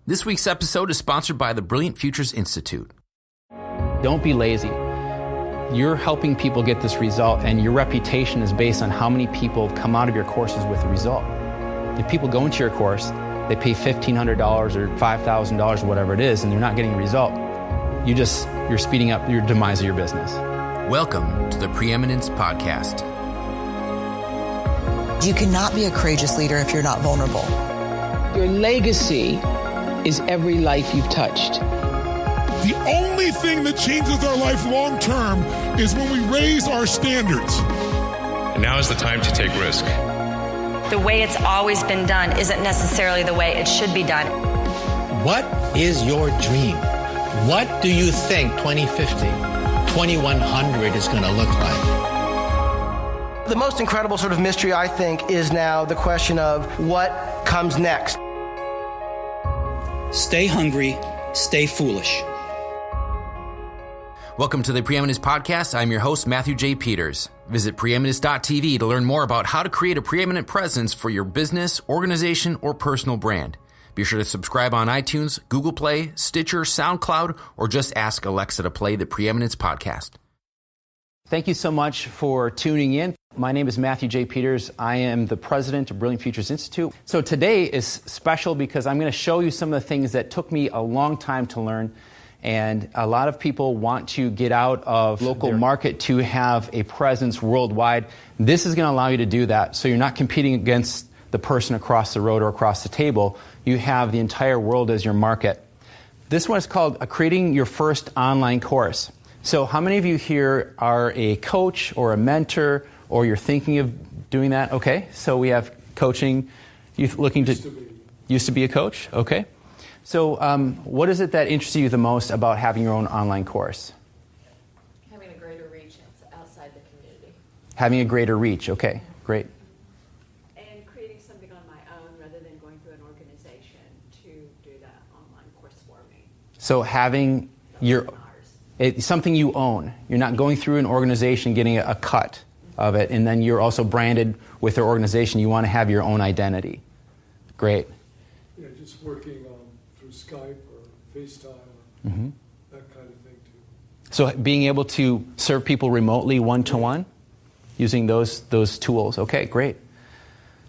This week's episode is sponsored by the Brilliant Futures Institute. Don't be lazy. You're helping people get this result, and your reputation is based on how many people come out of your courses with the result. If people go into your course, they pay $1,500 or $5,000 or whatever it is, and they're not getting a result, you're speeding up your demise of your business. Welcome to the Preeminence Podcast. You cannot be a courageous leader if you're not vulnerable. Your legacy is every life you've touched. The only thing that changes our life long term is when we raise our standards. And now is the time to take risk. The way it's always been done isn't necessarily the way it should be done. What is your dream? What do you think 2050, 2100 is going to look like? The most incredible sort of mystery, I think, is now the question of what comes next. Stay hungry, stay foolish. Welcome to the Preeminence Podcast. I'm your host, Matthew J. Peters. Visit preeminence.tv to learn more about how to create a preeminent presence for your business, organization, or personal brand. Be sure to subscribe on iTunes, Google Play, Stitcher, SoundCloud, or just ask Alexa to play the Preeminence Podcast. Thank you so much for tuning in. My name is Matthew J. Peters. I am the president of Brilliant Futures Institute. So today is special because I'm going to show you some of the things that took me a long time to learn. And a lot of people want to get out of local market to have a presence worldwide. This is going to allow you to do that. So you're not competing against the person across the road or across the table. You have the entire world as your market. This one is called Creating Your First Online Course. So how many of you here are a coach or a mentor, or you're thinking of doing that? Okay, so we have coaching. Used to be a coach? Okay. So what is it that interests you the most about having your own online course? Having a greater reach outside the community. Having a greater reach, okay, great. And creating something on my own rather than going through an organization to do that online course for me. So having something you own. You're not going through an organization getting a cut of it, and then you're also branded with their organization. You want to have your own identity. Great. Yeah, just working through Skype or FaceTime or that kind of thing too. So being able to serve people remotely one-to-one using those tools. Okay, great.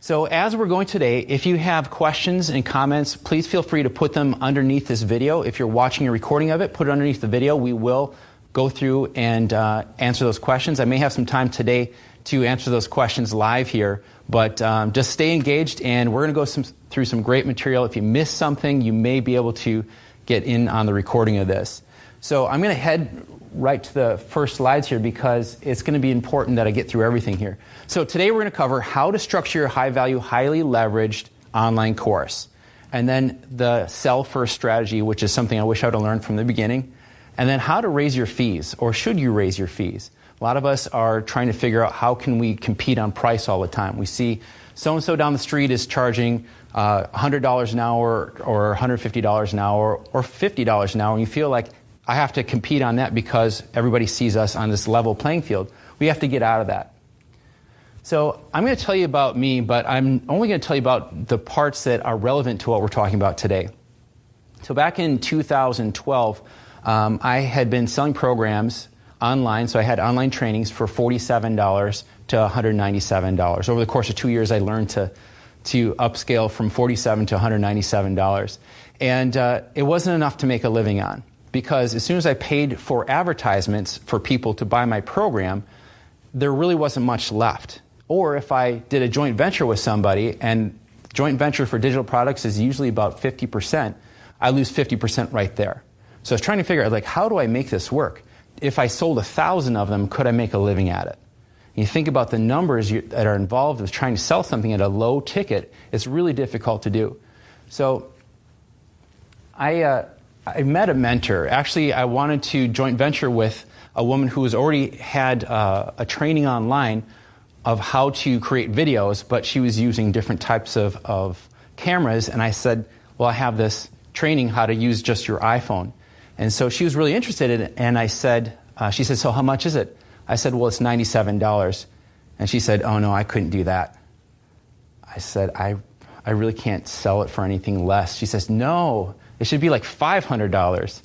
So as we're going today, if you have questions and comments, please feel free to put them underneath this video. If you're watching a recording of it, put it underneath the video. We will go through and answer those questions. I may have some time today to answer those questions live here, but just stay engaged, and we're going to go through some great material. If you miss something, you may be able to get in on the recording of this. So I'm going to head right to the first slides here because it's going to be important that I get through everything here. So today we're going to cover how to structure your high-value, highly leveraged online course, and then the sell-first strategy, which is something I wish I would have learned from the beginning, and then how to raise your fees, or should you raise your fees? A lot of us are trying to figure out how can we compete on price all the time. We see so-and-so down the street is charging $100 an hour or $150 an hour or $50 an hour, and you feel like I have to compete on that because everybody sees us on this level playing field. We have to get out of that. So I'm going to tell you about me, but I'm only going to tell you about the parts that are relevant to what we're talking about today. So back in 2012, I had been selling programs online, so I had online trainings for $47 to $197. Over the course of 2 years, I learned to upscale from $47 to $197. And it wasn't enough to make a living on, because as soon as I paid for advertisements for people to buy my program, there really wasn't much left. Or if I did a joint venture with somebody, and joint venture for digital products is usually about 50%, I lose 50% right there. So I was trying to figure out, like, how do I make this work? If I sold 1,000 of them, could I make a living at it? You think about the numbers that are involved with trying to sell something at a low ticket, it's really difficult to do. So I met a mentor. Actually, I wanted to joint venture with a woman who has already had a training online of how to create videos, but she was using different types of cameras. And I said, well, I have this training how to use just your iPhone. And so she was really interested in it. And I said, she said, so how much is it? I said, well, it's $97. And she said, oh, no, I couldn't do that. I said, I I really can't sell it for anything less. She says, no, it should be like $500.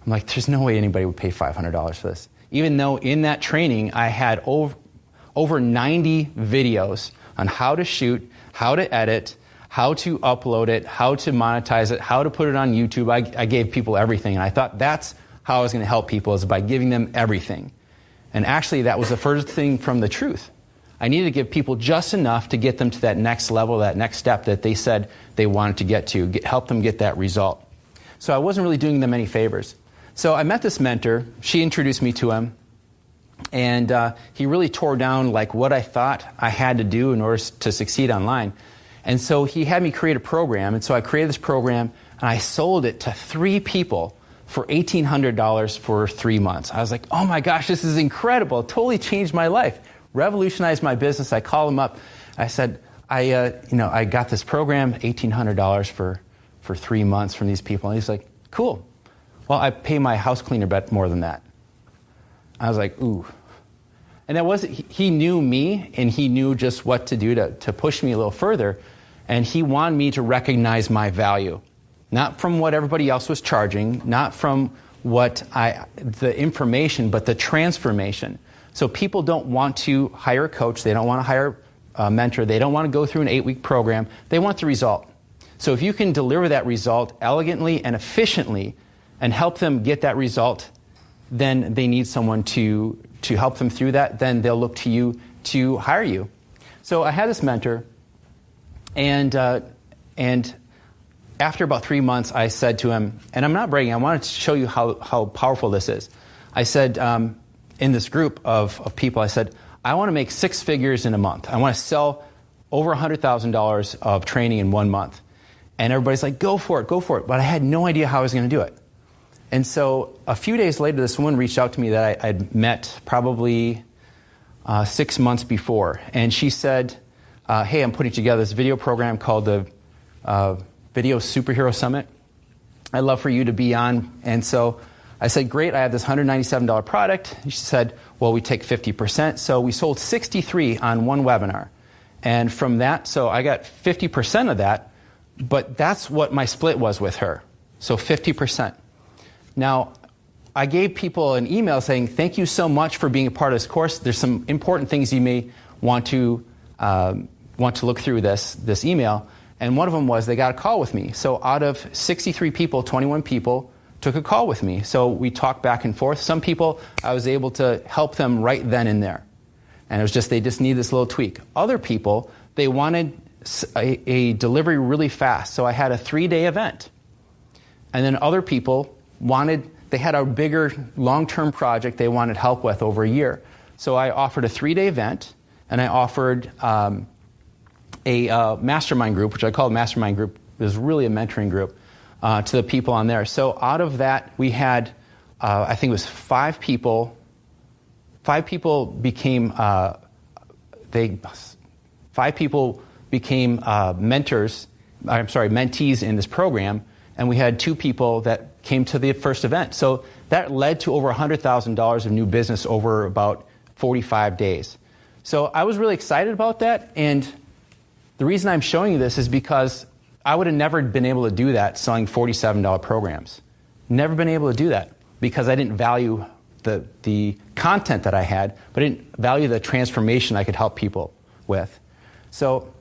I'm like, there's no way anybody would pay $500 for this. Even though in that training, I had over 90 videos on how to shoot, how to edit, how to upload it, how to monetize it, how to put it on YouTube. I gave people everything. And I thought that's how I was going to help people, is by giving them everything. And actually, that was the first thing from the truth. I needed to give people just enough to get them to that next level, that next step that they said they wanted to get to, help them get that result. So I wasn't really doing them any favors. So I met this mentor. She introduced me to him. And he really tore down like what I thought I had to do in order to succeed online. And so he had me create a program. And so I created this program, and I sold it to 3 people for $1,800 for 3 months. I was like, oh my gosh, this is incredible. It totally changed my life, revolutionized my business. I called him up. I said, I got this program, $1,800 for 3 months from these people. And he's like, cool. Well, I pay my house cleaner bet more than that. I was like, ooh. And that wasn't, he knew me, and he knew just what to do to push me a little further. And he wanted me to recognize my value. Not from what everybody else was charging, not from the information, but the transformation. So people don't want to hire a coach. They don't want to hire a mentor. They don't want to go through an 8-week program. They want the result. So if you can deliver that result elegantly and efficiently and help them get that result, then they need someone to help them through that. Then they'll look to you to hire you. So I had this mentor, and after about 3 months, I said to him, and I'm not bragging, I wanted to show you how powerful this is. I said, in this group of people, I said, I want to make 6 figures in a month. I want to sell over $100,000 of training in 1 month. And everybody's like, go for it, go for it. But I had no idea how I was going to do it. And so a few days later, this woman reached out to me that I'd met probably 6 months before. And she said, hey, I'm putting together this video program called the Video Superhero Summit. I'd love for you to be on. And so I said, great, I have this $197 product. And she said, well, we take 50%. So we sold 63 on one webinar. And from that, so I got 50% of that, but that's what my split was with her. So 50%. Now, I gave people an email saying, thank you so much for being a part of this course. There's some important things you may want to look through this email. And one of them was they got a call with me. So out of 63 people, 21 people took a call with me. So we talked back and forth. Some people, I was able to help them right then and there. And it was just, they just need this little tweak. Other people, they wanted a delivery really fast. So I had a 3-day event. And then other people they had a bigger long-term project they wanted help with over a year. So I offered a 3-day event, and I offered a mastermind group, which I called mastermind group. It was really a mentoring group to the people on there. So out of that, we had, I think it was 5 people. 5 people became mentees in this program, and we had 2 people that came to the first event. So that led to over $100,000 of new business over about 45 days. So I was really excited about that, and the reason I'm showing you this is because I would have never been able to do that selling $47 programs. Never been able to do that because I didn't value the content that I had, but I didn't value the transformation I could help people with. So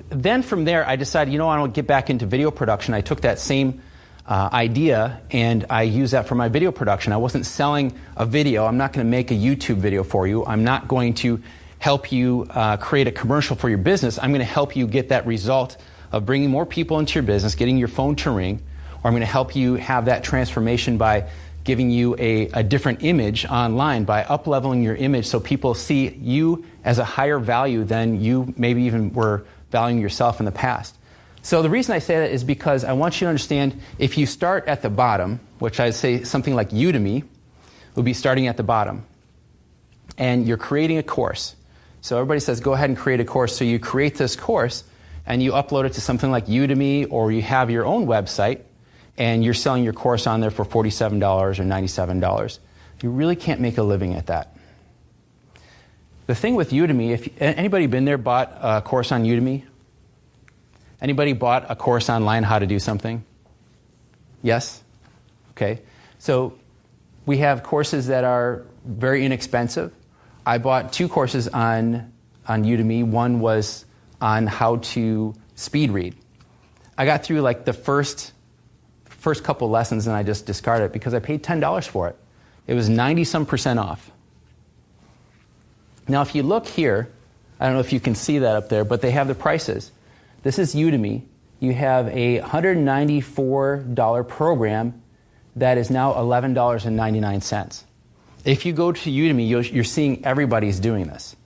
then from there, I decided, I want to get back into video production. I took that same idea and I used that for my video production. I wasn't selling a video. I'm not going to make a YouTube video for you. I'm not going to help you create a commercial for your business. I'm going to help you get that result of bringing more people into your business, getting your phone to ring, or I'm going to help you have that transformation by giving you a different image online, by up-leveling your image so people see you as a higher value than you maybe even were valuing yourself in the past. So the reason I say that is because I want you to understand, if you start at the bottom, which I'd say something like Udemy would be starting at the bottom, and you're creating a course. So everybody says, go ahead and create a course. So you create this course, and you upload it to something like Udemy, or you have your own website, and you're selling your course on there for $47 or $97. You really can't make a living at that. The thing with Udemy, if anybody been there, bought a course on Udemy? Anybody bought a course online how to do something? Yes? Okay. So we have courses that are very inexpensive. I bought 2 courses on Udemy. One was on how to speed read. I got through like the first couple lessons and I just discarded it because I paid $10 for it. It was 90-some% off. Now if you look here, I don't know if you can see that up there, but they have the prices. This is Udemy. You have a $194 program that is now $11.99. If you go to Udemy, you're seeing everybody's doing this.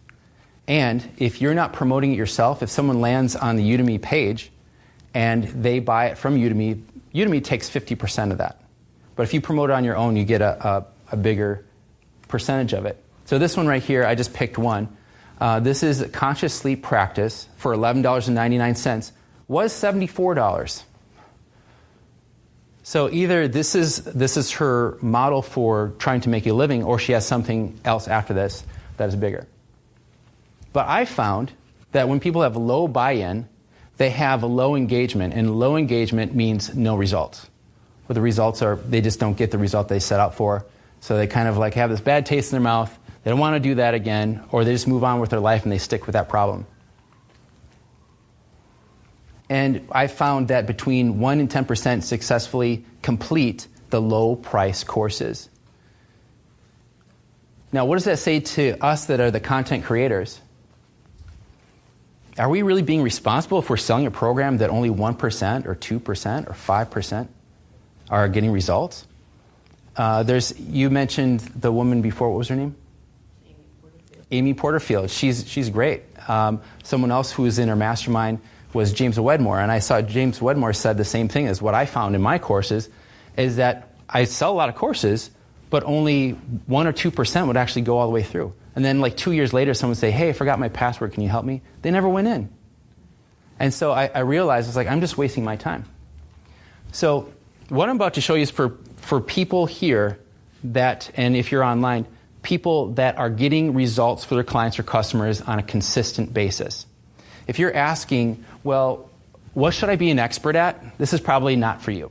And if you're not promoting it yourself, if someone lands on the Udemy page and they buy it from Udemy, Udemy takes 50% of that. But if you promote it on your own, you get a bigger percentage of it. So this one right here, I just picked one. This is Conscious Sleep Practice for $11.99. Was $74. So either this is her model for trying to make a living, or she has something else after this that is bigger. But I found that when people have low buy-in, they have a low engagement, and low engagement means no results. Well, the results are, they just don't get the result they set out for, so they kind of like have this bad taste in their mouth, they don't want to do that again, or they just move on with their life and they stick with that problem. And I found that between 1 and 10% successfully complete the low-price courses. Now, what does that say to us that are the content creators? Are we really being responsible if we're selling a program that only 1% or 2% or 5% are getting results? You mentioned the woman before. What was her name? Amy Porterfield. She's great. Someone else who was in her mastermind was James Wedmore, and I saw James Wedmore said the same thing as what I found in my courses, is that I sell a lot of courses, but only 1 or 2% would actually go all the way through. And then like 2 years later, someone would say, hey, I forgot my password, can you help me? They never went in. And so I realized, it's like, I'm just wasting my time. So what I'm about to show you is for people here that, and if you're online, people that are getting results for their clients or customers on a consistent basis. If you're asking, well, what should I be an expert at? This is probably not for you.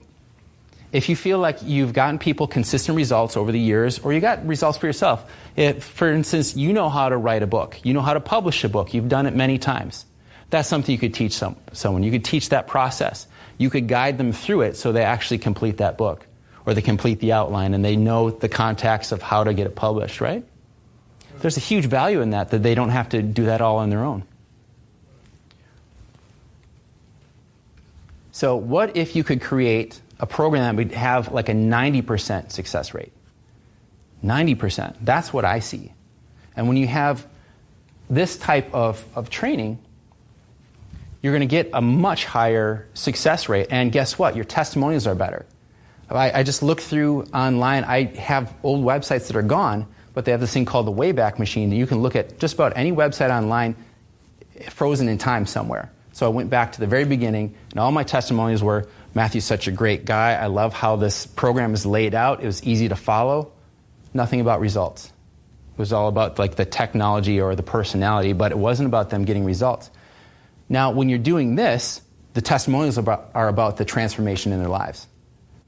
If you feel like you've gotten people consistent results over the years, or you got results for yourself, if, for instance, you know how to write a book, you know how to publish a book, you've done it many times, that's something you could teach someone. You could teach that process. You could guide them through it so they actually complete that book, or they complete the outline and they know the contacts of how to get it published, right? There's a huge value in that they don't have to do that all on their own. So what if you could create a program that would have like a 90% success rate? 90%. That's what I see. And when you have this type of training, you're going to get a much higher success rate. And guess what? Your testimonials are better. I just looked through online. I have old websites that are gone, but they have this thing called the Wayback Machine that you can look at just about any website online frozen in time somewhere. So I went back to the very beginning, and all my testimonials were, Matthew's such a great guy. I love how this program is laid out. It was easy to follow. Nothing about results. It was all about like the technology or the personality, but it wasn't about them getting results. Now, when you're doing this, the testimonials are about the transformation in their lives.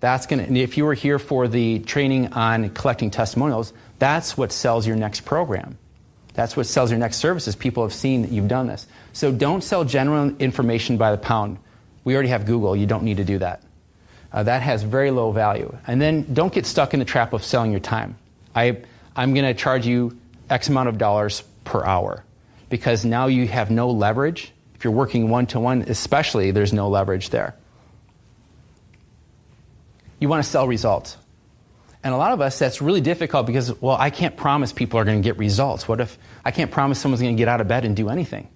That's going to, if you were here for the training on collecting testimonials, that's what sells your next program. That's what sells your next services. People have seen that you've done this. So don't sell general information by the pound. We already have Google. You don't need to do that. That has very low value. And then don't get stuck in the trap of selling your time. I'm going to charge you X amount of dollars per hour, because now you have no leverage. If you're working one-to-one, especially, there's no leverage there. You want to sell results. And a lot of us, that's really difficult because, well, I can't promise people are going to get results. What if I can't promise someone's going to get out of bed and do anything?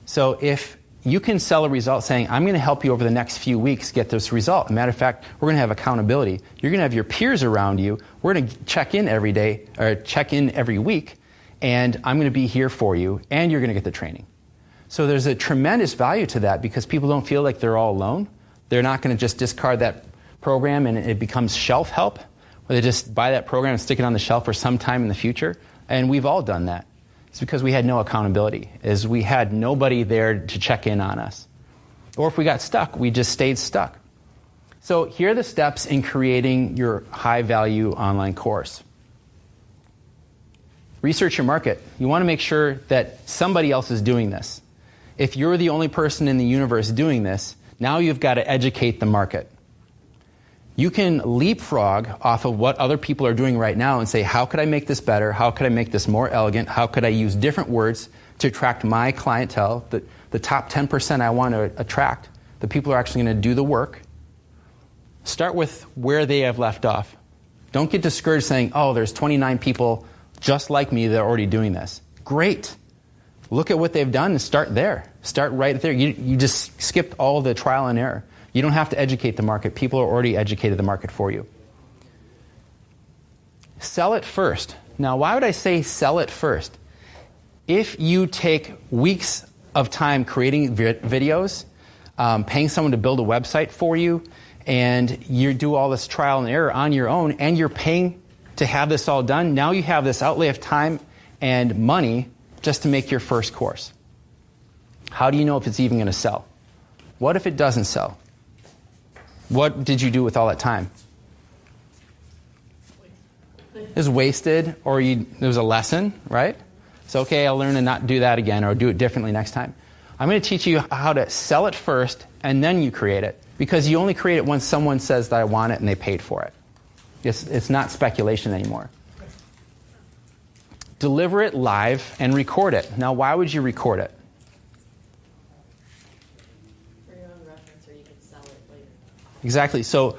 So if you can sell a result saying, I'm going to help you over the next few weeks get this result. As a matter of fact, we're going to have accountability. You're going to have your peers around you. We're going to check in every day, or check in every week, and I'm going to be here for you, and you're going to get the training. So there's a tremendous value to that because people don't feel like they're all alone. They're not going to just discard that program and it becomes shelf help, where they just buy that program and stick it on the shelf for some time in the future. And we've all done that. It's because we had no accountability, is we had nobody there to check in on us. Or if we got stuck, we just stayed stuck. So here are the steps in creating your high-value online course. Research your market. You want to make sure that somebody else is doing this. If you're the only person in the universe doing this, now you've got to educate the market. You can leapfrog off of what other people are doing right now and say, how could I make this better? How could I make this more elegant? How could I use different words to attract my clientele, the top 10% I want to attract, the people who are actually going to do the work? Start with where they have left off. Don't get discouraged saying, oh, there's 29 people just like me that are already doing this. Great. Look at what they've done and start there. Start right there. You just skipped all the trial and error. You don't have to educate the market. People are already educated the market for you. Sell it first. Now, why would I say sell it first? If you take weeks of time creating videos, paying someone to build a website for you, and you do all this trial and error on your own, and you're paying to have this all done, now you have this outlay of time and money just to make your first course. How do you know if it's even going to sell? What if it doesn't sell? What did you do with all that time? It was wasted, or it was a lesson, right? So, okay, I'll learn to not do that again or do it differently next time. I'm going to teach you how to sell it first, and then you create it. Because you only create it when someone says that I want it and they paid for it. It's not speculation anymore. Deliver it live and record it. Now, why would you record it? For your own reference, or you can sell it later. Exactly. So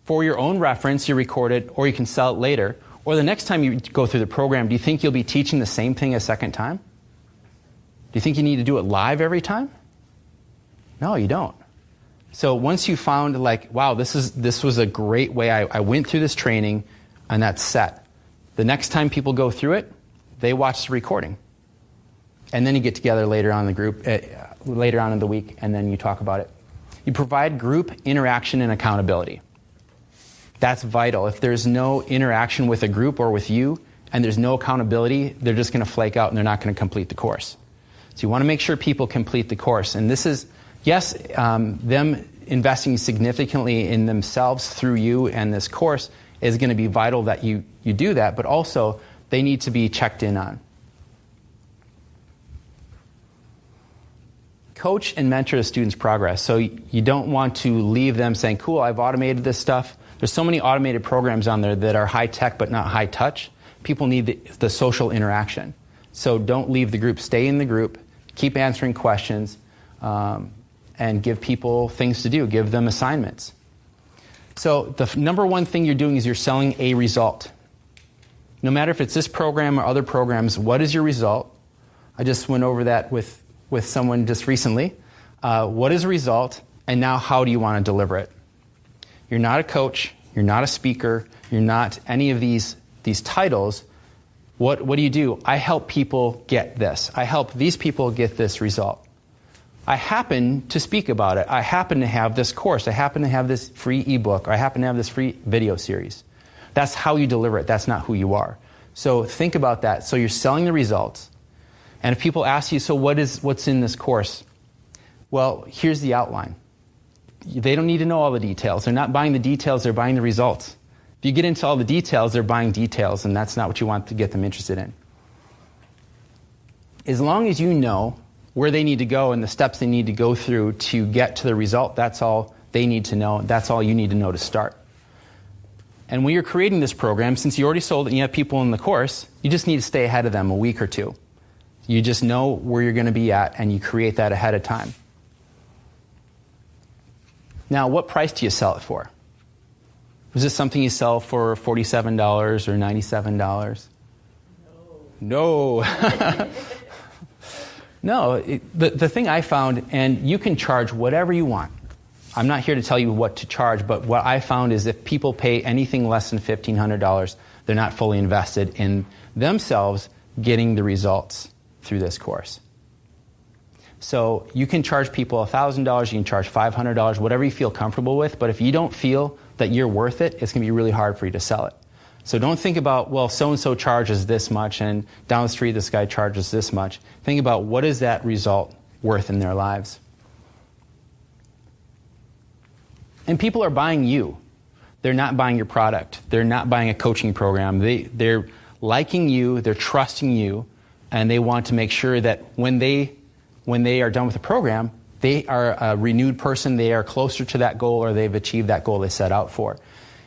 for your own reference, you record it, or you can sell it later. Or the next time you go through the program, do you think you'll be teaching the same thing a second time? Do you think you need to do it live every time? No, you don't. So once you found, like, wow, this was a great way, I went through this training, and that's set. The next time people go through it, they watch the recording. And then you get together later on in the group, later on in the week, and then you talk about it. You provide group interaction and accountability. That's vital. If there's no interaction with a group or with you, and there's no accountability, they're just going to flake out and they're not going to complete the course. So you want to make sure people complete the course. And this is, yes, them investing significantly in themselves through you and this course is going to be vital that you do that, but also they need to be checked in on. Coach and mentor the students' progress. So you don't want to leave them saying, cool, I've automated this stuff. There's so many automated programs on there that are high tech but not high touch. People need the social interaction. So don't leave the group. Stay in the group. Keep answering questions. And give people things to do. Give them assignments. So the number one thing you're doing is you're selling a result. No matter if it's this program or other programs, what is your result? I just went over that with someone just recently. What is a result? And now how do you want to deliver it? You're not a coach. You're not a speaker. You're not any of these titles. What do you do? I help people get this. I help these people get this result. I happen to speak about it. I happen to have this course. I happen to have this free ebook. Or I happen to have this free video series. That's how you deliver it. That's not who you are. So think about that. So you're selling the results. And if people ask you, so what's in this course? Well, here's the outline. They don't need to know all the details. They're not buying the details. They're buying the results. If you get into all the details, they're buying details, and that's not what you want to get them interested in. As long as you know where they need to go and the steps they need to go through to get to the result, that's all they need to know. That's all you need to know to start. And when you're creating this program, since you already sold it and you have people in the course, you just need to stay ahead of them a week or two. You just know where you're going to be at, and you create that ahead of time. Now, what price do you sell it for? Is this something you sell for $47 or $97? No. No, the thing I found, and you can charge whatever you want. I'm not here to tell you what to charge, but what I found is if people pay anything less than $1,500, they're not fully invested in themselves getting the results through this course. So you can charge people $1,000, you can charge $500, whatever you feel comfortable with, but if you don't feel that you're worth it, it's going to be really hard for you to sell it. So don't think about, well, so-and-so charges this much, and down the street this guy charges this much. Think about what is that result worth in their lives. And people are buying you. They're not buying your product. They're not buying a coaching program. They're liking you, they're trusting you, and they want to make sure that when they are done with the program, they are a renewed person, they are closer to that goal, or they've achieved that goal they set out for.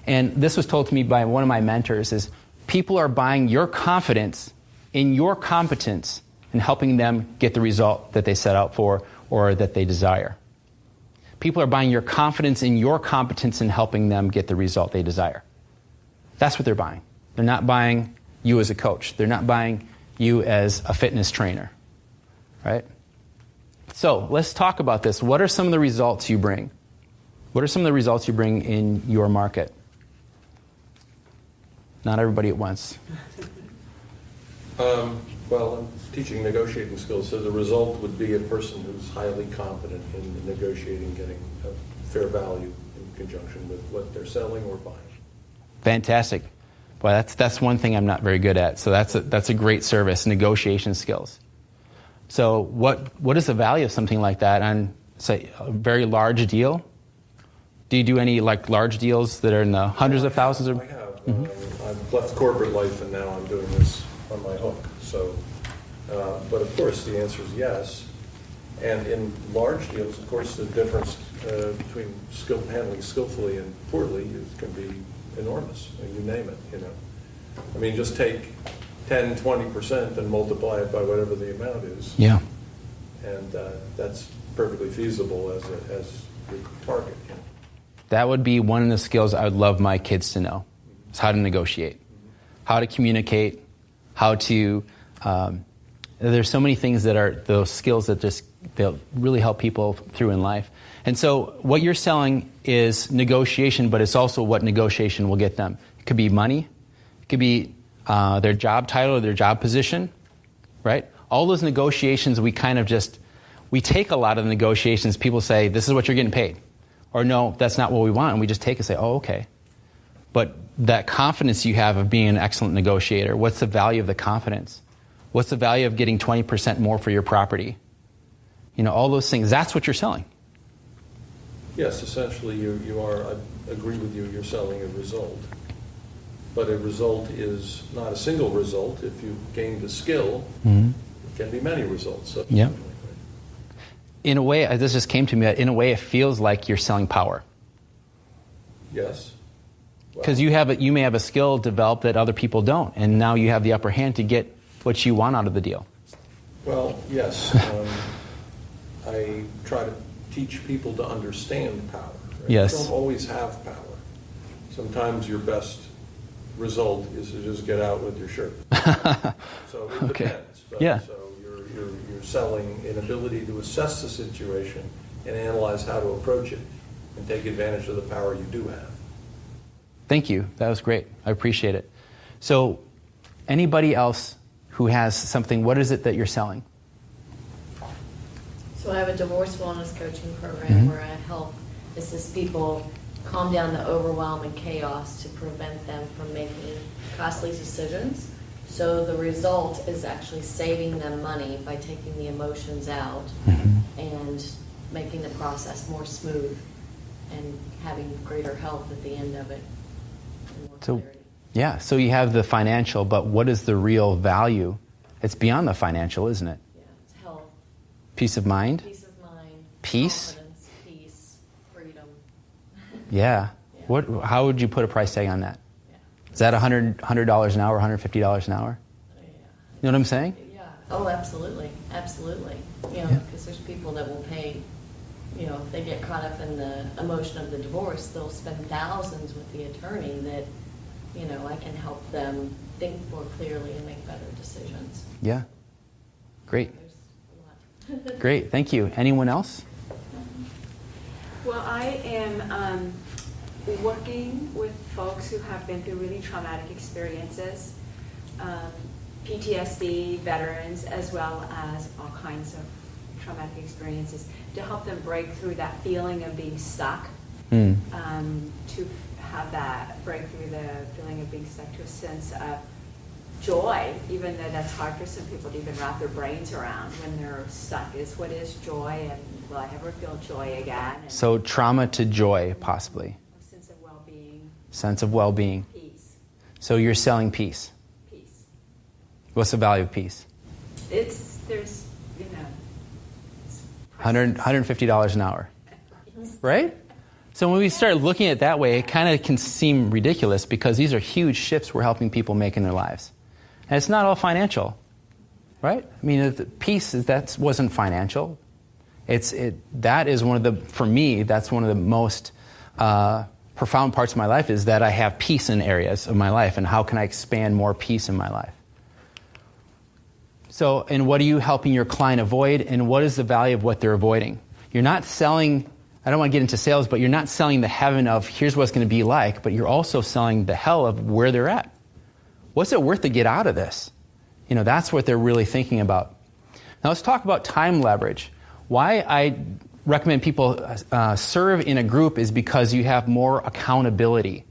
And this was told to me by one of my mentors, is people are buying your confidence in your competence and helping them get the result that they set out for or that they desire. People are buying your confidence in your competence and helping them get the result they desire. That's what they're buying. They're not buying you as a coach. They're not buying you as a fitness trainer, right? So let's talk about this. What are some of the results you bring? What are some of the results you bring in your market? Not everybody at once. Well, I'm teaching negotiating skills, so the result would be a person who's highly competent in negotiating, getting a fair value in conjunction with what they're selling or buying. Fantastic. Well, that's one thing I'm not very good at. So that's a great service, negotiation skills. So what is the value of something like that on, say, a very large deal? Do you do any like large deals that are in the hundreds of thousands? I have. I've left corporate life and now I'm doing this on my hook. So, but of course the answer is yes. And in large deals, of course, the difference between handling skillfully and poorly can be enormous. You name it. I mean, just take 10, 20% and multiply it by whatever the amount is. Yeah. And that's perfectly feasible as your target. That would be one of the skills I would love my kids to know. Is how to negotiate, how to communicate, how to. There's so many things that are those skills that they'll really help people through in life. And so what you're selling is negotiation, but it's also what negotiation will get them. It could be money, it could be their job title or their job position, right? All those negotiations, we take a lot of the negotiations. People say, this is what you're getting paid. Or no, that's not what we want. And we just take it and say, oh, okay. But that confidence you have of being an excellent negotiator, what's the value of the confidence? What's the value of getting 20% more for your property? All those things, that's what you're selling. Yes, essentially you are, I agree with you, you're selling a result. But a result is not a single result. If you gained a skill, it can be many results. Yeah. In a way, this just came to me, in a way it feels like you're selling power. Yes. Because you may have a skill developed that other people don't, and now you have the upper hand to get what you want out of the deal. Well, yes. I try to teach people to understand power. Right? Yes. You don't always have power. Sometimes your best result is to just get out with your shirt. So it depends. But, yeah. So you're selling an ability to assess the situation and analyze how to approach it and take advantage of the power you do have. Thank you. That was great. I appreciate it. So anybody else who has something, what is it that you're selling? So I have a divorce wellness coaching program where I help assist people calm down the overwhelm and chaos to prevent them from making costly decisions. So the result is actually saving them money by taking the emotions out and making the process more smooth and having greater health at the end of it. So you have the financial, but what is the real value? It's beyond the financial, isn't it? Yeah, it's health. Peace of mind? Peace of mind. Peace? Confidence, peace, freedom. Yeah. How would you put a price tag on that? Yeah. Is that $100 an hour, $150 an hour? Yeah. You know what I'm saying? Yeah. Oh, absolutely. Absolutely. Because there's people that will pay, if they get caught up in the emotion of the divorce, they'll spend thousands with the attorney that, I can help them think more clearly and make better decisions. Yeah. Great. Great. Thank you. Anyone else? Well, I am working with folks who have been through really traumatic experiences, PTSD, veterans, as well as all kinds of traumatic experiences, to help them break through that feeling of being stuck, to have that breakthrough, the feeling of being stuck, to a sense of joy, even though that's hard for some people to even wrap their brains around when they're stuck, is what is joy, and will I ever feel joy again? And so trauma to joy, possibly. A sense of well-being. Sense of well-being. Peace. So you're selling peace. Peace. What's the value of peace? There's, $150 an hour, right? So when we start looking at it that way, it kind of can seem ridiculous because these are huge shifts we're helping people make in their lives. And it's not all financial, right? I mean, the peace, that wasn't financial. That is one of the, for me, that's one of the most profound parts of my life, is that I have peace in areas of my life, and how can I expand more peace in my life? So, and what are you helping your client avoid, and what is the value of what they're avoiding? You're not selling, I don't want to get into sales, but you're not selling the heaven of here's what it's going to be like, but you're also selling the hell of where they're at. What's it worth to get out of this? That's what they're really thinking about. Now let's talk about time leverage. Why I recommend people serve in a group is because you have more accountability.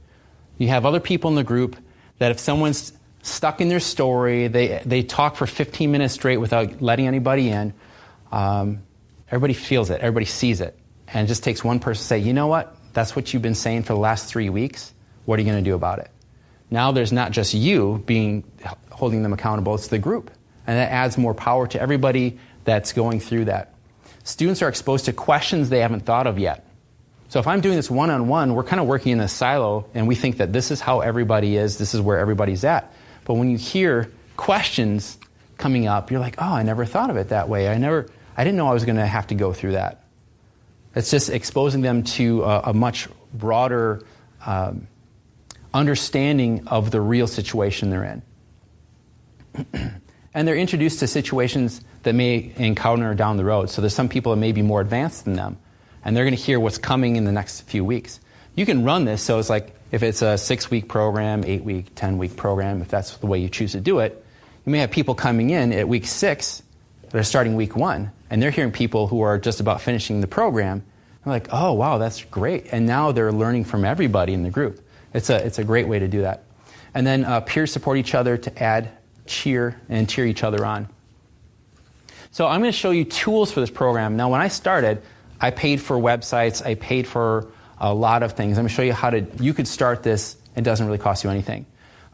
You have other people in the group that if someone's stuck in their story, they talk for 15 minutes straight without letting anybody in, everybody feels it, everybody sees it. And it just takes one person to say, you know what, that's what you've been saying for the last 3 weeks, what are you going to do about it? Now there's not just you holding them accountable, it's the group. And that adds more power to everybody that's going through that. Students are exposed to questions they haven't thought of yet. So if I'm doing this one-on-one, we're kind of working in a silo, and we think that this is how everybody is, this is where everybody's at. But when you hear questions coming up, you're like, oh, I never thought of it that way. I didn't know I was going to have to go through that. It's just exposing them to a much broader understanding of the real situation they're in. And they're introduced to situations that may encounter down the road. So there's some people that may be more advanced than them, and they're going to hear what's coming in the next few weeks. You can run this, so it's like if it's a 6-week program, 8-week, 10-week program, if that's the way you choose to do it, you may have people coming in at week 6 that are starting week 1, and they're hearing people who are just about finishing the program. They're like, oh, wow, that's great. And now they're learning from everybody in the group. It's a great way to do that. And then peers support each other to cheer each other on. So I'm going to show you tools for this program. Now, when I started, I paid for websites. I paid for a lot of things. I'm going to show you how you could start this. It doesn't really cost you anything.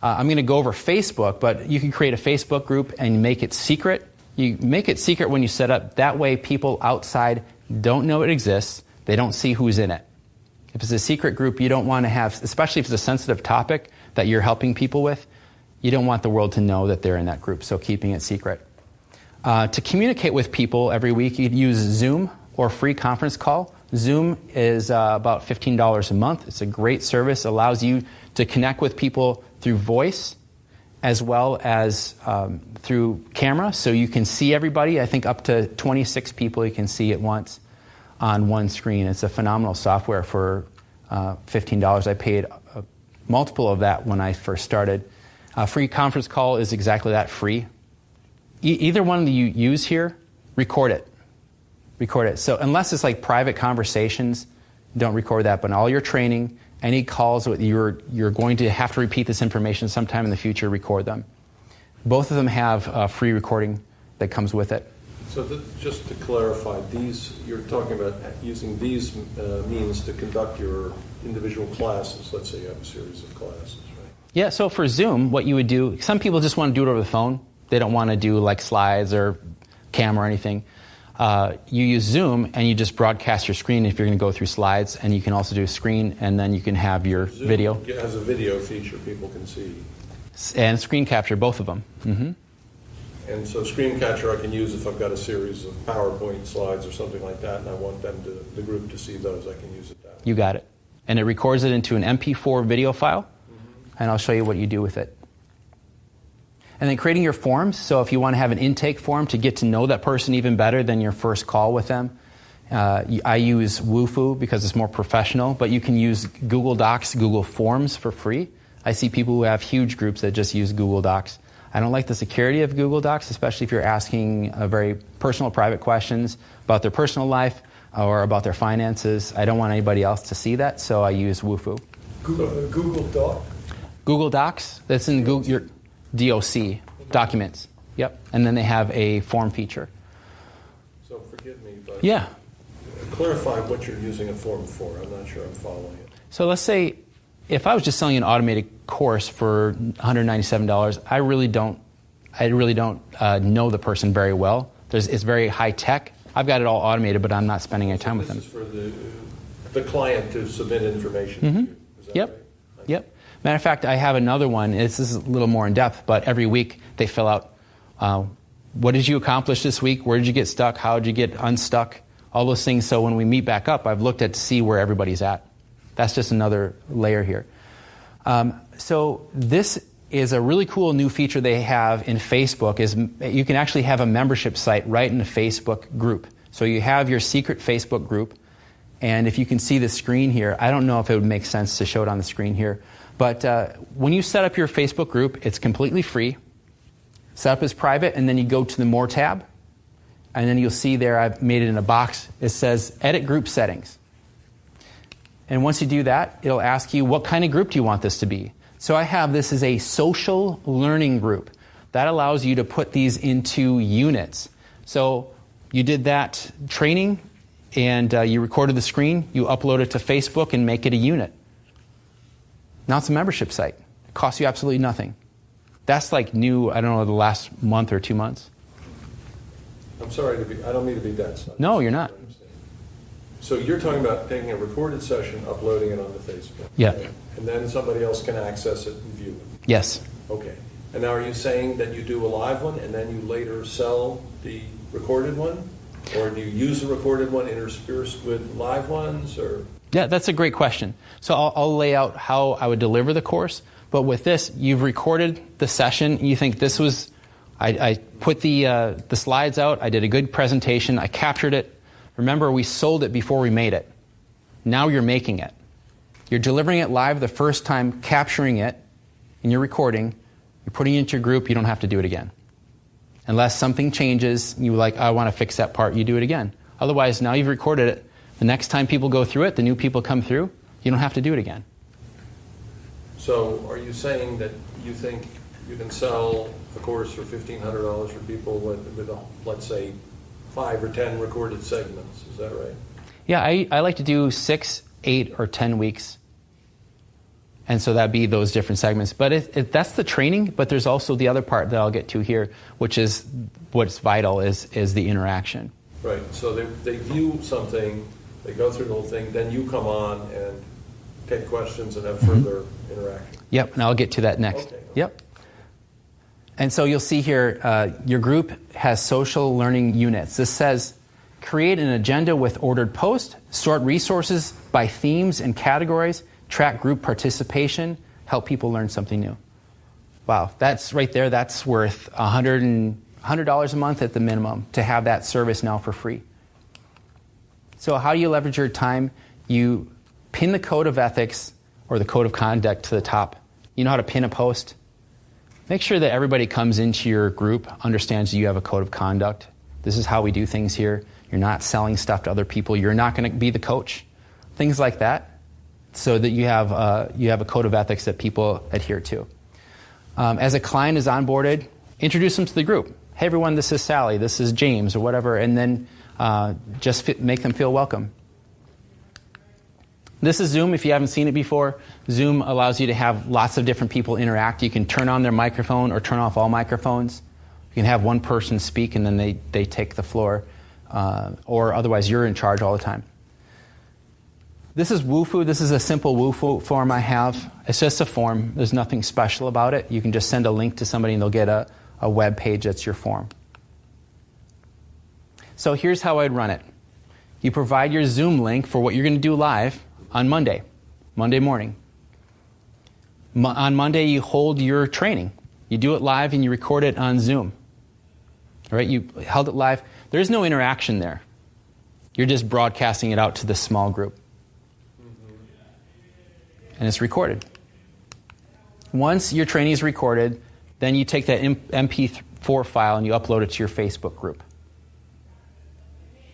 I'm going to go over Facebook, but you can create a Facebook group and make it secret. You make it secret when you set up. That way people outside don't know it exists. They don't see who's in it. If it's a secret group, you don't want to have, especially if it's a sensitive topic that you're helping people with, you don't want the world to know that they're in that group, so keeping it secret. To communicate with people every week, you can use Zoom or free conference call. Zoom is about $15 a month. It's a great service. It allows you to connect with people through voice as well as through camera, so you can see everybody. I think up to 26 people you can see at once on one screen. It's a phenomenal software for $15. I paid a multiple of that when I first started. Free conference call is exactly that, free. Either one that you use here, record it. Record it. So unless it's like private conversations, don't record that. But in all your training, any calls you're going to have to repeat this information sometime in the future, record them. Both of them have free recording that comes with it. So just to clarify, you're talking about using these means to conduct your individual classes. Let's say you have a series of classes, right? Yeah, so for Zoom, what you would do, some people just want to do it over the phone. They don't want to do like slides or camera or anything. You use Zoom and you just broadcast your screen if you're going to go through slides, and you can also do a screen, and then you can have your Zoom video. It has a video feature people can see. And screen capture, both of them. Mm-hmm. And so screen capture I can use if I've got a series of PowerPoint slides or something like that, and I want the group to see those. I can use it that way. You got it. And it records it into an MP4 video file, and I'll show you what you do with it. And then creating your forms. So if you want to have an intake form to get to know that person even better than your first call with them, I use Wufoo because it's more professional, but you can use Google Docs, Google Forms for free. I see people who have huge groups that just use Google Docs. I don't like the security of Google Docs, especially if you're asking very personal, private questions about their personal life or about their finances. I don't want anybody else to see that, so I use Wufoo. Google Doc? Google Docs. That's in Google, your DOC, documents. Yep. And then they have a form feature. So forgive me, but yeah. Clarify what you're using a form for. I'm not sure I'm following it. So let's say if I was just selling an automated course for $197, I really don't know the person very well. It's very high tech. I've got it all automated, but I'm not spending any time with them. This is for the client to submit information to you. Is that Yep. right? Yep. Matter of fact, I have another one. This is a little more in depth, but every week they fill out what did you accomplish this week? Where did you get stuck? How did you get unstuck? All those things. So when we meet back up, I've looked at to see where everybody's at. That's just another layer here. So this is a really cool new feature they have in Facebook. Is you can actually have a membership site right in a Facebook group. So you have your secret Facebook group, and if you can see the screen here, I don't know if it would make sense to show it on the screen here, but when you set up your Facebook group, it's completely free. Set up as private, and then you go to the More tab, and then you'll see there I've made it in a box. It says Edit Group Settings. And once you do that, it'll ask you what kind of group do you want this to be. So I have this as a social learning group. That allows you to put these into units. So you did that training, and you recorded the screen, you upload it to Facebook and make it a unit. Now it's a membership site. It costs you absolutely nothing. That's like new, I don't know, the last month or 2 months. I'm sorry I don't mean to be dense. No, you're not. So you're talking about taking a recorded session, uploading it onto Facebook. Yeah. Okay? And then somebody else can access it and view it. Yes. Okay. And now are you saying that you do a live one and then you later sell the recorded one? Or do you use the recorded one interspersed with live ones? Or yeah, that's a great question. So I'll lay out how I would deliver the course. But with this, you've recorded the session, and you think this was, I put the slides out, I did a good presentation, I captured it. Remember, we sold it before we made it. Now you're making it. You're delivering it live the first time, capturing it, and you're recording. You're putting it into your group. You don't have to do it again. Unless something changes, you like, I want to fix that part, you do it again. Otherwise, now you've recorded it. The next time people go through it, the new people come through, you don't have to do it again. So are you saying that you think you can sell a course for $1,500 for people with let's say, 5 or 10 recorded segments? Is that right? Yeah, I like to do 6, 8, or 10 weeks. And so that'd be those different segments. But that's the training, but there's also the other part that I'll get to here, which is what's vital is the interaction. Right. So they view something, they go through the whole thing, then you come on and take questions and have further interaction. Yep, and I'll get to that next. Okay. Yep. And so you'll see here, your group has social learning units. This says, create an agenda with ordered posts, sort resources by themes and categories, track group participation, help people learn something new. Wow, that's right there, that's worth $100 a month at the minimum to have that service now for free. So how do you leverage your time? You pin the code of ethics or the code of conduct to the top. You know how to pin a post? Make sure that everybody comes into your group, understands you have a code of conduct. This is how we do things here. You're not selling stuff to other people. You're not going to be the coach. Things like that, so that you have a code of ethics that people adhere to. As a client is onboarded, introduce them to the group. Hey everyone, this is Sally, this is James, or whatever, and then make them feel welcome. This is Zoom. If you haven't seen it before, Zoom allows you to have lots of different people interact. You can turn on their microphone or turn off all microphones. You can have one person speak and then they take the floor, or otherwise you're in charge all the time. This is Wufoo. This is a simple Wufoo form I have. It's just a form. There's nothing special about it. You can just send a link to somebody and they'll get a web page that's your form. So here's how I'd run it. You provide your Zoom link for what you're going to do live on Monday morning. On Monday, you hold your training. You do it live and you record it on Zoom. All right, you held it live. There's no interaction there. You're just broadcasting it out to the small group. And it's recorded. Once your training is recorded, then you take that MP4 file and you upload it to your Facebook group.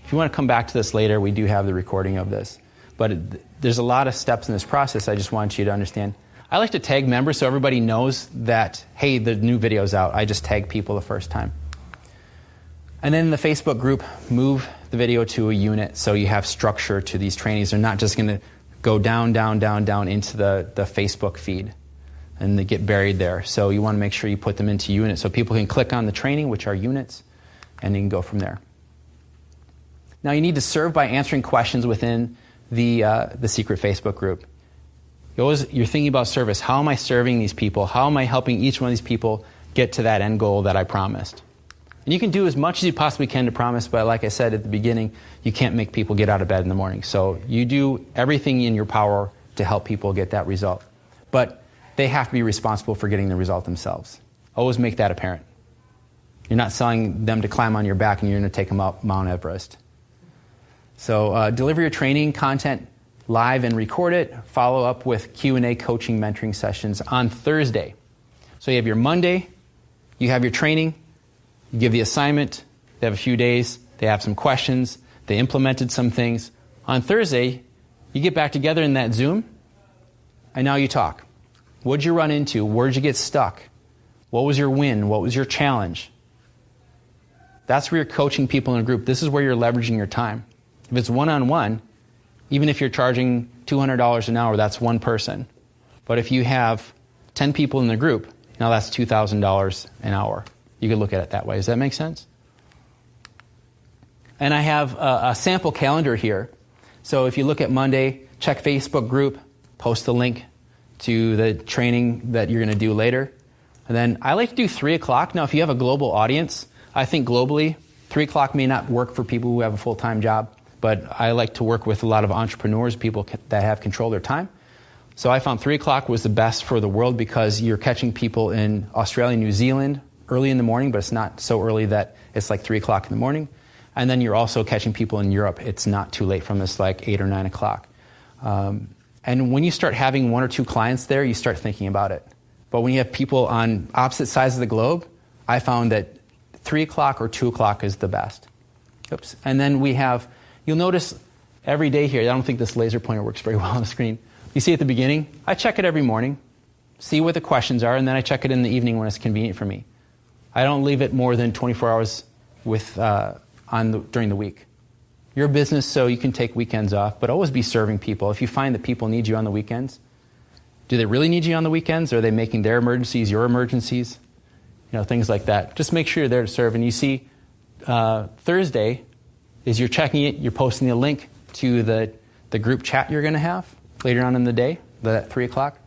If you want to come back to this later, we do have the recording of this. But there's a lot of steps in this process I just want you to understand. I like to tag members so everybody knows that, hey, the new video's out. I just tag people the first time. And then in the Facebook group, move the video to a unit so you have structure to these trainings. They're not just going to go down into the Facebook feed and they get buried there. So you want to make sure you put them into units so people can click on the training, which are units, and you can go from there. Now you need to serve by answering questions within the secret Facebook group. You're thinking about service. How am I serving these people? How am I helping each one of these people get to that end goal that I promised? And you can do as much as you possibly can to promise, but like I said at the beginning, you can't make people get out of bed in the morning. So you do everything in your power to help people get that result. But they have to be responsible for getting the result themselves. Always make that apparent. You're not selling them to climb on your back and you're going to take them up Mount Everest. So deliver your training content live and record it. Follow up with Q&A coaching mentoring sessions on Thursday. So you have your Monday, you have your training, you give the assignment, they have a few days, they have some questions, they implemented some things. On Thursday, you get back together in that Zoom, and now you talk. What'd you run into? Where'd you get stuck? What was your win? What was your challenge? That's where you're coaching people in a group. This is where you're leveraging your time. If it's one-on-one, even if you're charging $200 an hour, that's one person. But if you have 10 people in the group, now that's $2,000 an hour. You could look at it that way. Does that make sense? And I have a sample calendar here. So if you look at Monday, check Facebook group, post the link to the training that you're going to do later. And then I like to do 3 o'clock. Now, if you have a global audience, I think globally, 3 o'clock may not work for people who have a full-time job. But I like to work with a lot of entrepreneurs, people that have control of their time. So I found 3 o'clock was the best for the world because you're catching people in Australia, New Zealand early in the morning, but it's not so early that it's like 3 o'clock in the morning. And then you're also catching people in Europe. It's not too late from this, like 8 or 9 o'clock. And when you start having 1 or 2 clients there, you start thinking about it. But when you have people on opposite sides of the globe, I found that 3 o'clock or 2 o'clock is the best. Oops. And then we have... You'll notice every day here, I don't think this laser pointer works very well on the screen. You see at the beginning, I check it every morning, see what the questions are, and then I check it in the evening when it's convenient for me. I don't leave it more than 24 hours during the week. You're a business, so you can take weekends off, but always be serving people. If you find that people need you on the weekends, do they really need you on the weekends? Or are they making their emergencies your emergencies? Things like that. Just make sure you're there to serve. And you see Thursday, is you're checking it, you're posting the link to the group chat you're going to have later on in the day, at 3 o'clock.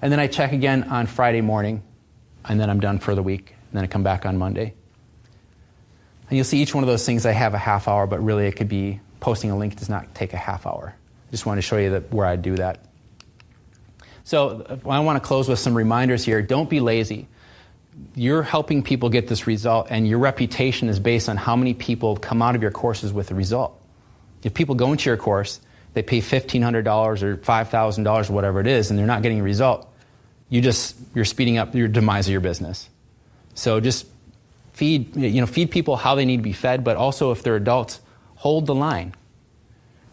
And then I check again on Friday morning, and then I'm done for the week. And then I come back on Monday. And you'll see each one of those things I have a half hour, but really it could be posting a link does not take a half hour. I just wanted to show you where I do that. So I want to close with some reminders here. Don't be lazy. You're helping people get this result, and your reputation is based on how many people come out of your courses with the result. If people go into your course, they pay $1,500 or $5,000 or whatever it is, and they're not getting a result, you're speeding up your demise of your business. So just feed people how they need to be fed, but also if they're adults, hold the line.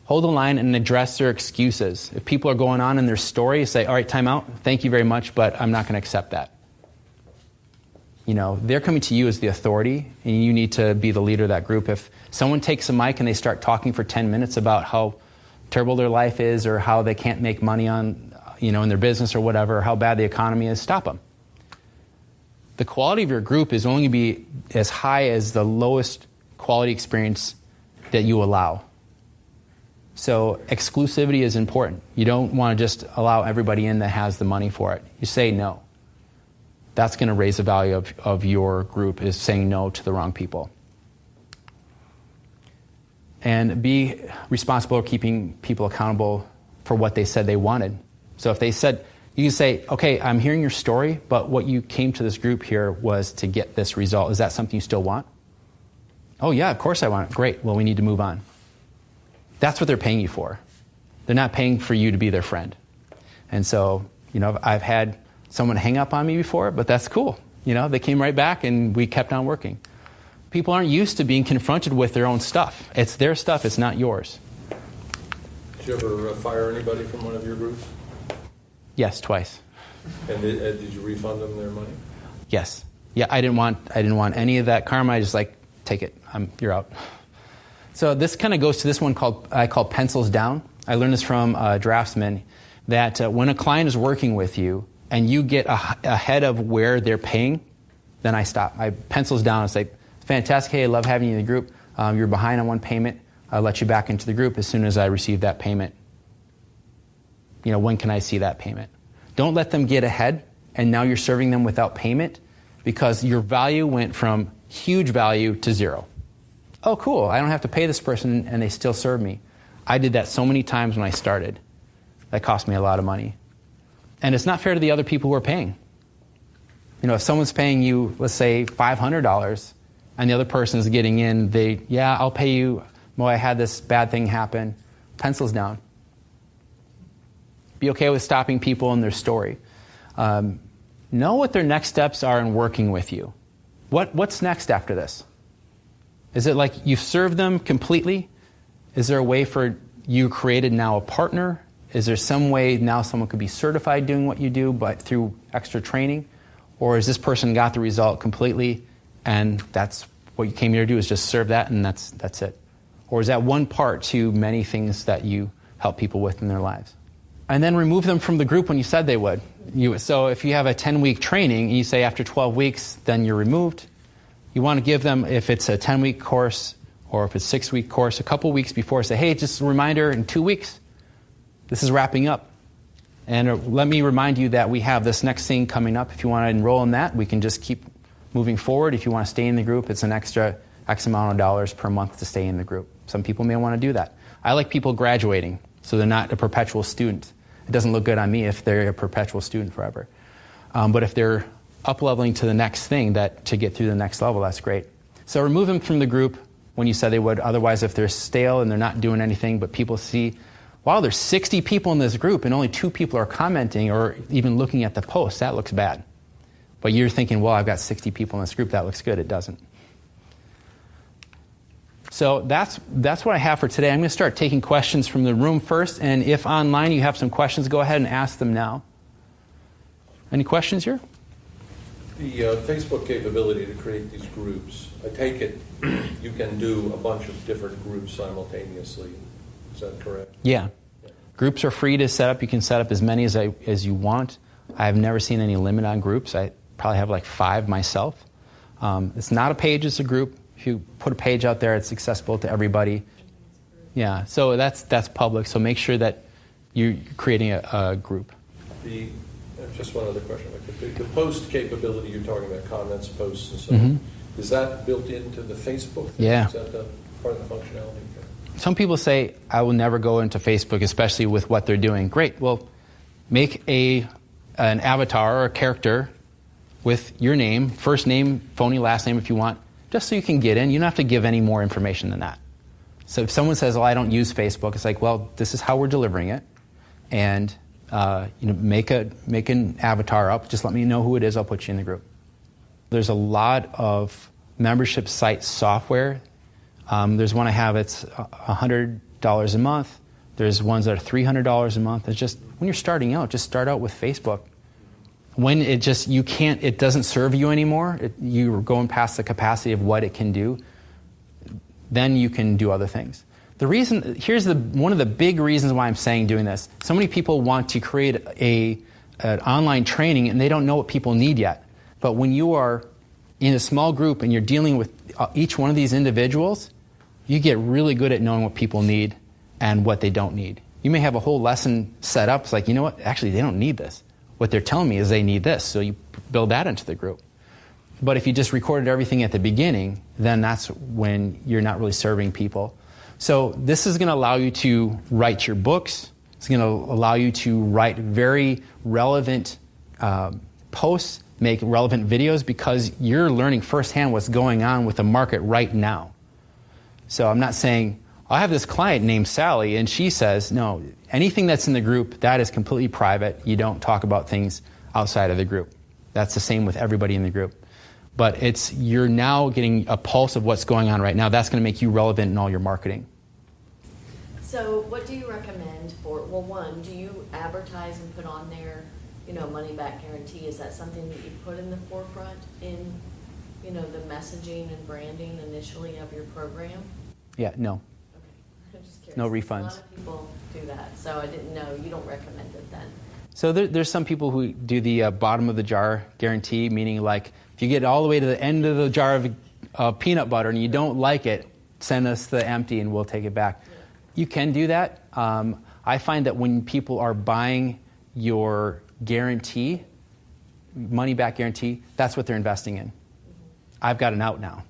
Hold the line and address their excuses. If people are going on in their story, say, all right, time out, thank you very much, but I'm not going to accept that. They're coming to you as the authority, and you need to be the leader of that group. If someone takes a mic and they start talking for 10 minutes about how terrible their life is or how they can't make money on, in their business or whatever, or how bad the economy is, stop them. The quality of your group is only going to be as high as the lowest quality experience that you allow. So exclusivity is important. You don't want to just allow everybody in that has the money for it. You say no. That's going to raise the value of your group, is saying no to the wrong people. And be responsible for keeping people accountable for what they said they wanted. So if they said, you can say, okay, I'm hearing your story, but what you came to this group here was to get this result. Is that something you still want? Oh yeah, of course I want it. Great, well we need to move on. That's what they're paying you for. They're not paying for you to be their friend. And so, I've had someone hang up on me before, but that's cool. They came right back and we kept on working. People aren't used to being confronted with their own stuff. It's their stuff, it's not yours. you ever fire anybody from one of your groups? Yes, twice. And did you refund them their money? Yes. Yeah, I didn't want any of that karma. I just take it. You're out. So this kind of goes to this one I call pencils down. I learned this from a draftsman, that when a client is working with you and you get ahead of where they're paying, then I stop. I pencils down and say, fantastic, hey, I love having you in the group. You're behind on one payment. I'll let you back into the group as soon as I receive that payment. When can I see that payment? Don't let them get ahead and now you're serving them without payment, because your value went from huge value to zero. Oh, cool, I don't have to pay this person and they still serve me. I did that so many times when I started. That cost me a lot of money. And it's not fair to the other people who are paying. If someone's paying you, let's say, $500, and the other person is getting in, I'll pay you, well, I had this bad thing happen. Pencils down. Be okay with stopping people in their story. Know what their next steps are in working with you. What's next after this? Is it like you've served them completely? Is there a way for you created now a partner? Is there some way now someone could be certified doing what you do, but through extra training? Or is this person got the result completely and that's what you came here to do, is just serve that and that's it? Or is that one part to many things that you help people with in their lives? And then remove them from the group when you said they would. So if you have a 10-week training and you say after 12 weeks, then you're removed, you want to give them, if it's a 10-week course or if it's a 6-week course, a couple weeks before, say, hey, just a reminder, in 2 weeks, this is wrapping up. And let me remind you that we have this next thing coming up. If you want to enroll in that, we can just keep moving forward. If you want to stay in the group, it's an extra X amount of dollars per month to stay in the group. Some people may want to do that. I like people graduating, so they're not a perpetual student. It doesn't look good on me if they're a perpetual student forever. But if they're up-leveling to the next thing, to get through the next level, that's great. So remove them from the group when you said they would. Otherwise, if they're stale and they're not doing anything, but people see, wow, there's 60 people in this group and only 2 people are commenting or even looking at the post, that looks bad. But you're thinking, well, I've got 60 people in this group, that looks good. It doesn't. So that's what I have for today. I'm going to start taking questions from the room first, and if online you have some questions, go ahead and ask them now. Any questions here? The Facebook capability to create these groups, I take it you can do a bunch of different groups simultaneously. Is that correct? Yeah. Groups are free to set up. You can set up as many as you want. I've never seen any limit on groups. I probably have like 5 myself. It's not a page, it's a group. If you put a page out there, it's accessible to everybody. Yeah, so that's public. So make sure that you're creating a group. Just one other question. The post capability you're talking about, comments, posts, and so on, is that built into the Facebook thing? Yeah. Is that part of the functionality? Some people say, I will never go into Facebook, especially with what they're doing. Great. Well, make an avatar or a character with your name, first name, phony last name if you want, just so you can get in. You don't have to give any more information than that. So if someone says, I don't use Facebook, it's like, well, this is how we're delivering it. And make an avatar up. Just let me know who it is. I'll put you in the group. There's a lot of membership site software. There's one I have, it's $100 a month. There's ones that are $300 a month. It's just, when you're starting out, just start out with Facebook. When it doesn't serve you anymore, you're going past the capacity of what it can do, then you can do other things. Here's one of the big reasons why I'm saying doing this. So many people want to create an online training and they don't know what people need yet. But when you are in a small group and you're dealing with each one of these individuals, you get really good at knowing what people need and what they don't need. You may have a whole lesson set up. It's like, you know what? Actually, they don't need this. What they're telling me is they need this. So you build that into the group. But if you just recorded everything at the beginning, then that's when you're not really serving people. So this is going to allow you to write your books. It's going to allow you to write very relevant posts, make relevant videos, because you're learning firsthand what's going on with the market right now. So I'm not saying, I have this client named Sally, and she says, no, anything that's in the group, that is completely private. You don't talk about things outside of the group. That's the same with everybody in the group. But you're now getting a pulse of what's going on right now. That's going to make you relevant in all your marketing. So what do you recommend for, well, one, do you advertise and put on there, money back guarantee? Is that something that you put in the forefront in, the messaging and branding initially of your program? Yeah, no. Okay, I'm just curious. No refunds. A lot of people do that, so I didn't know. You don't recommend it then? So there's some people who do the bottom of the jar guarantee, meaning like if you get all the way to the end of the jar of peanut butter and you don't like it, send us the empty and we'll take it back. Yeah. You can do that. I find that when people are buying your guarantee, money back guarantee, that's what they're investing in. I've got an out now.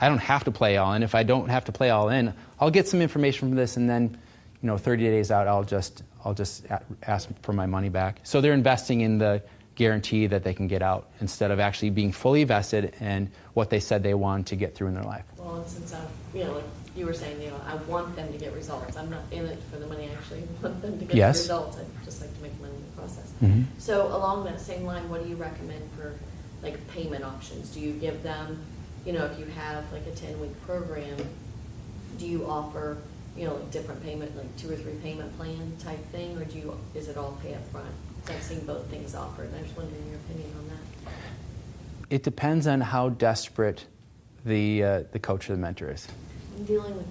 I don't have to play all in. If I don't have to play all in, I'll get some information from this, and then 30 days out, I'll just ask for my money back. So they're investing in the guarantee that they can get out instead of actually being fully vested in what they said they wanted to get through in their life. Well, and since like you were saying, I want them to get results. I'm not in it for the money. I actually want them to get the results. I just like to make money in the process. Mm-hmm. So along that same line, what do you recommend for like payment options? Do you give them, if you have like a 10-week program, do you offer like different payment, like 2 or 3 payment plan type thing, or is it all pay up front? I've seen both things offered, and I was wondering your opinion on that. It depends on how desperate the coach or the mentor is. I'm dealing with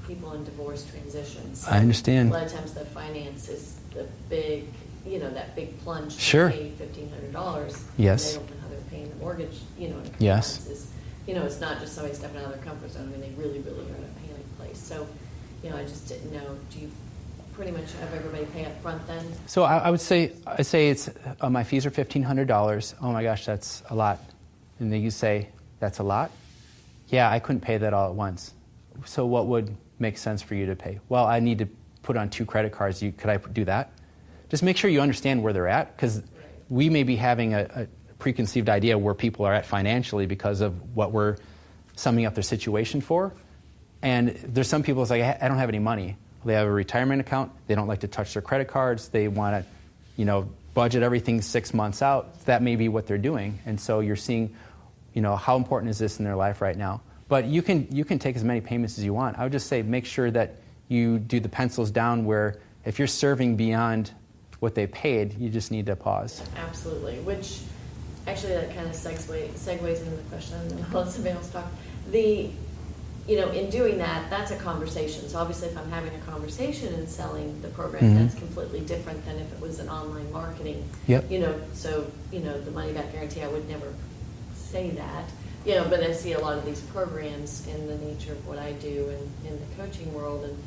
people in divorce transitions. So I understand. A lot of times the finance is the big, that big plunge to sure. pay $1,500. Yes. They don't know how they're paying the mortgage, and yes. It's not just somebody stepping out of their comfort zone. I mean, they really, really are in a panic place. So, I just didn't know, do you pretty much have everybody pay up front then? So I would say, it's, my fees are $1,500. Oh my gosh, that's a lot. And then you say, that's a lot? Yeah, I couldn't pay that all at once. So what would make sense for you to pay? Well, I need to put on 2 credit cards. Could I do that? Just make sure you understand where they're at, because we may be having a preconceived idea where people are at financially because of what we're summing up their situation for. And there's some people it's like, I don't have any money. They have a retirement account. They don't like to touch their credit cards. They want to, budget everything 6 months out. That may be what they're doing. And so you're seeing, how important is this in their life right now? But you can take as many payments as you want. I would just say make sure that you do the pencils down where if you're serving beyond what they paid, you just need to pause. Absolutely. Which actually that kind of segues into the question, and I'll let somebody else talk. In doing that, that's a conversation. So obviously if I'm having a conversation and selling the program, mm-hmm. that's completely different than if it was an online marketing. Yep. So the money back guarantee, I would never say that. But I see a lot of these programs in the nature of what I do in the coaching world, and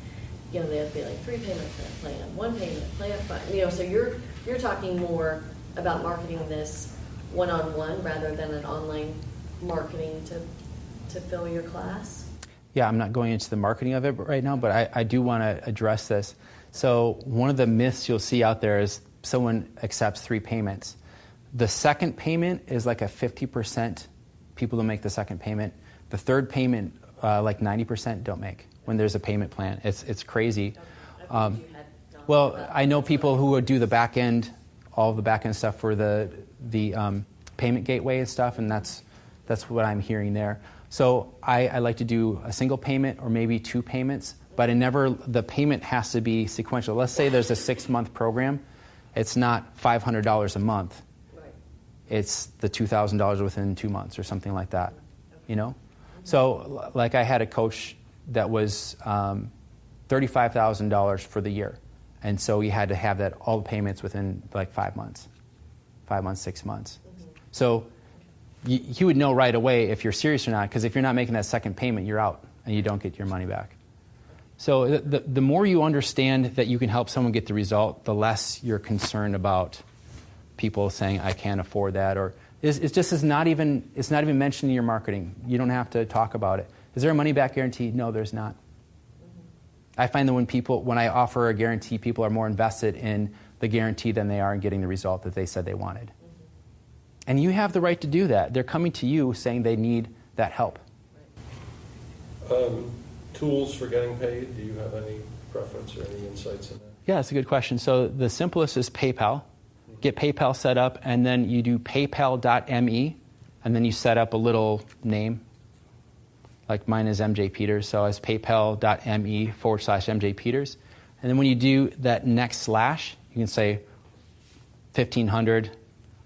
they have to be like 3 payment plan, 1 payment, play up front. So you're talking more about marketing this one-on-one rather than an online marketing to fill your class. Yeah, I'm not going into the marketing of it right now, but I do want to address this. So one of the myths you'll see out there is someone accepts 3 payments. The second payment is like a 50%. People don't make the second payment. The third payment, like 90% don't make when there's a payment plan. It's crazy. Well, I know people who would do the back end, all the back end stuff for the payment gateway and stuff, and that's what I'm hearing there. So I like to do a single payment or maybe 2 payments, but the payment has to be sequential. Let's say there's a 6-month program. It's not $500 a month. It's the $2,000 within 2 months or something like that, So like I had a coach that was $35,000 for the year. And so he had to have all the payments within like 5 months, 6 months. Mm-hmm. So he would know right away if you're serious or not, because if you're not making that second payment, you're out and you don't get your money back. So the more you understand that you can help someone get the result, the less you're concerned about people saying, I can't afford that, or it's not even mentioned in your marketing. You don't have to talk about it. Is there a money back guarantee? No, there's not. Mm-hmm. I find that when I offer a guarantee, people are more invested in the guarantee than they are in getting the result that they said they wanted. Mm-hmm. And you have the right to do that. They're coming to you saying they need that help. Right. Tools for getting paid, do you have any preference or any insights in that? Yeah, that's a good question. So the simplest is PayPal. Get PayPal set up, and then you do paypal.me, and then you set up a little name. Like mine is MJ Peters, so it's paypal.me/MJ Peters. And then when you do that next slash, you can say 1,500,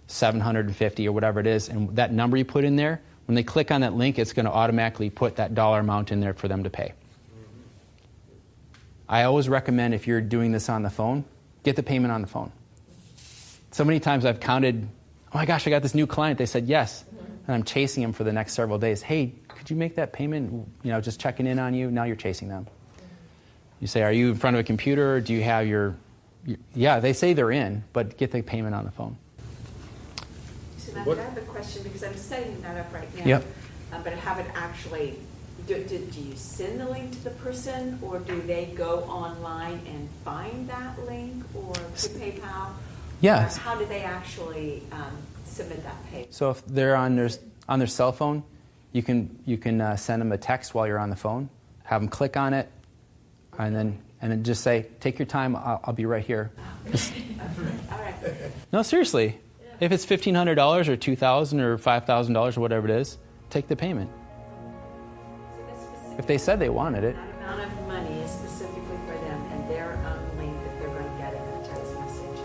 750, or whatever it is. And that number you put in there, when they click on that link, it's going to automatically put that dollar amount in there for them to pay. I always recommend, if you're doing this on the phone, get the payment on the phone. So many times I've counted, oh my gosh, I got this new client. They said yes. And I'm chasing them for the next several days. Hey, could you make that payment? Just checking in on you. Now you're chasing them. You say, are you in front of a computer? Do you have your yeah, they say they're in, but get the payment on the phone. So Matthew, I have a question because I'm setting that up right now. Yep. But I haven't actually, do you send the link to the person, or do they go online and find that link, or to PayPal? Yeah. Or how do they actually submit that payment? So if they're on their cell phone, you can send them a text while you're on the phone, have them click on it, and then just say, take your time, I'll be right here. All right. No, seriously. Yeah. If it's $1,500 or $2,000 or $5,000 or whatever it is, take the payment. If they said they wanted it. That amount of money is specifically for them and their own link that they're going to get in a text message.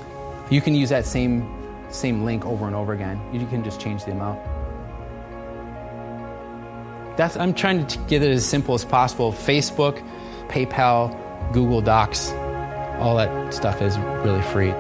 You can use that same link over and over again. You can just change the amount. I'm trying to get it as simple as possible. Facebook, PayPal, Google Docs, all that stuff is really free.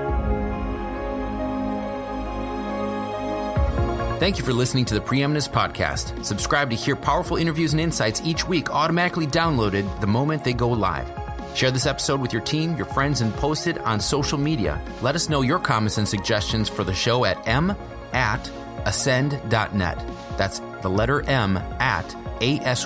Thank you for listening to the Preeminence Podcast. Subscribe to hear powerful interviews and insights each week automatically downloaded the moment they go live. Share this episode with your team, your friends, and post it on social media. Let us know your comments and suggestions for the show at m@ascend.net. That's the letter M @ASYND.net.